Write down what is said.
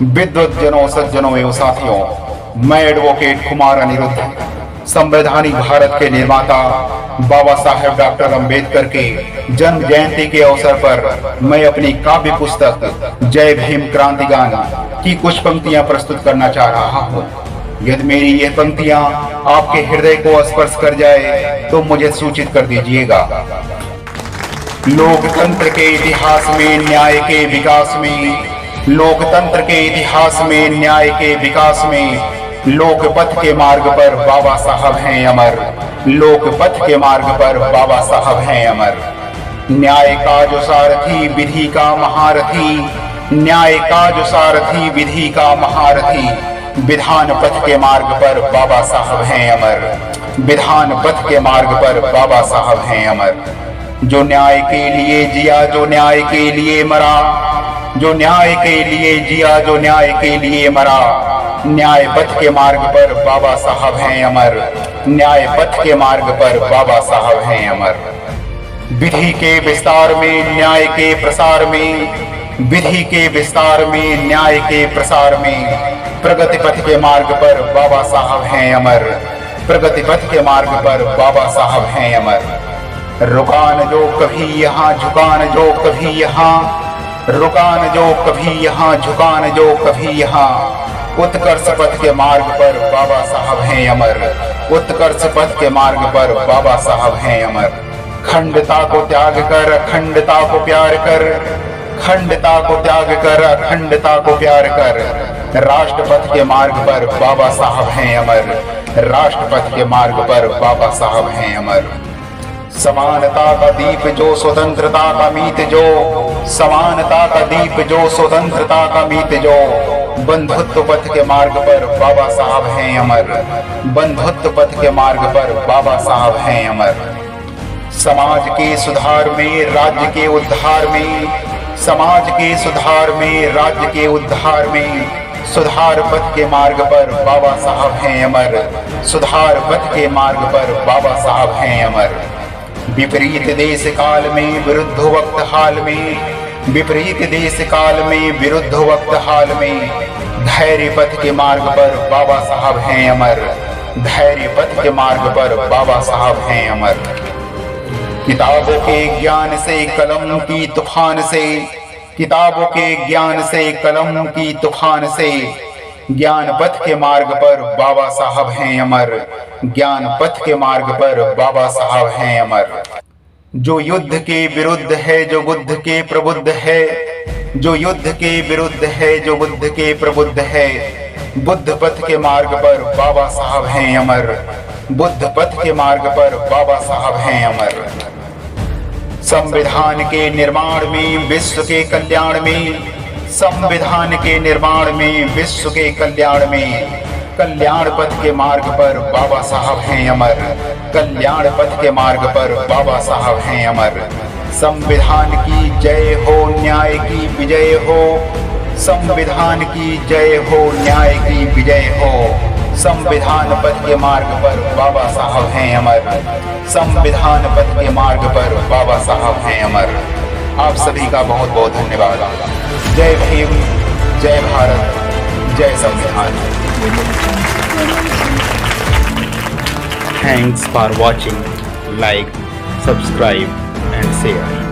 विद्वत जनों, सज्जनों एवं साथियों, मैं एडवोकेट कुमार अनिरुद्ध संवैधानिक भारत के निर्माता बाबा साहेब डॉक्टर अंबेडकर के जन्म जयंती के अवसर पर मैं अपनी काव्य पुस्तक जय भीम क्रांतिगान की कुछ पंक्तियां प्रस्तुत करना चाह रहा हूँ। यदि मेरी ये पंक्तियां आपके हृदय को स्पर्श कर जाए तो मुझे सूचित कर दीजिएगा। लोकतंत्र के इतिहास में न्याय के विकास में, लोकतंत्र के इतिहास में न्याय के विकास में लोकपथ के मार्ग पर बाबा साहब हैं अमर। लोकपथ के मार्ग पर बाबा साहब हैं अमर। न्याय का जो सारथी विधि का महारथी, न्याय का जो सारथी विधि का महारथी, विधान पथ के मार्ग पर बाबा साहब हैं अमर। विधान पथ के मार्ग पर बाबा साहब हैं अमर। जो न्याय के लिए जिया, जो न्याय के लिए मरा, जो न्याय के लिए जिया, जो न्याय के लिए मरा, न्याय पथ के मार्ग पर बाबा साहब हैं अमर। न्याय पथ के मार्ग पर बाबा साहब हैं अमर। विधि के विस्तार में, न्याय के प्रसार में, विधि के विस्तार में, न्याय के प्रसार में, प्रगति पथ के मार्ग पर बाबा साहब हैं अमर। प्रगति पथ के मार्ग पर बाबा साहब हैं अमर। रुकान जो कभी यहाँ, झुकान जो कभी यहाँ, रुकान जो कभी यहाँ, झुकान जो कभी यहाँ, उत्कर्ष पथ के मार्ग पर बाबा साहब हैं अमर। उत्कर्ष पथ के मार्ग पर बाबा साहब हैं अमर। खंडता को त्याग कर अखंडता को प्यार कर, खंडता को त्याग कर अखंडता को प्यार कर, राष्ट्रपथ के मार्ग पर बाबा साहब हैं अमर। राष्ट्रपथ के मार्ग पर बाबा साहब हैं अमर। समानता का दीप जो स्वतंत्रता का मीत जो, समानता का दीप जो स्वतंत्रता का मीत जो, बंधुत्व पथ के मार्ग पर बाबा साहब हैं अमर। बंधुत्व पथ के मार्ग पर बाबा साहब हैं अमर। समाज के सुधार में, राज्य के उद्धार में, समाज के सुधार में, राज्य के उद्धार में, सुधार पथ के मार्ग पर बाबा साहब हैं अमर। सुधार पथ के मार्ग पर बाबा साहब हैं अमर। विपरीत देश काल में, विरुद्ध वक्त हाल में, विपरीत देश काल में, विरुद्ध वक्त हाल में, धैर्य पथ के मार्ग पर बाबा साहब हैं अमर। धैर्य पथ के मार्ग पर बाबा साहब हैं अमर। किताबों के ज्ञान से, कलम की तूफान से, किताबों के ज्ञान से, कलम की तूफान से, ज्ञान पथ के मार्ग पर बाबा साहब हैं अमर। ज्ञान पथ के मार्ग पर बाबा साहब हैं अमर। जो युद्ध के विरुद्ध है, जो बुद्ध के प्रबुद्ध है, जो युद्ध के विरुद्ध है, जो बुद्ध के प्रबुद्ध है, बुद्ध पथ के मार्ग पर बाबा साहब हैं अमर। बुद्ध पथ के मार्ग पर बाबा साहब हैं अमर। संविधान के निर्माण में, विश्व के कल्याण में, संविधान के निर्माण में, विश्व के कल्याण में, कल्याण पथ के मार्ग पर बाबा साहब हैं अमर। कल्याण पथ के मार्ग पर बाबा साहब हैं अमर। संविधान की जय हो, न्याय की विजय हो, संविधान की जय हो, न्याय की विजय हो, संविधान पथ के मार्ग पर बाबा साहब हैं अमर। संविधान पथ के मार्ग पर बाबा साहब हैं अमर। आप सभी का बहुत बहुत धन्यवाद। जय भीम, जय भारत, जय संविधान। Thanks for watching. Like, subscribe and share.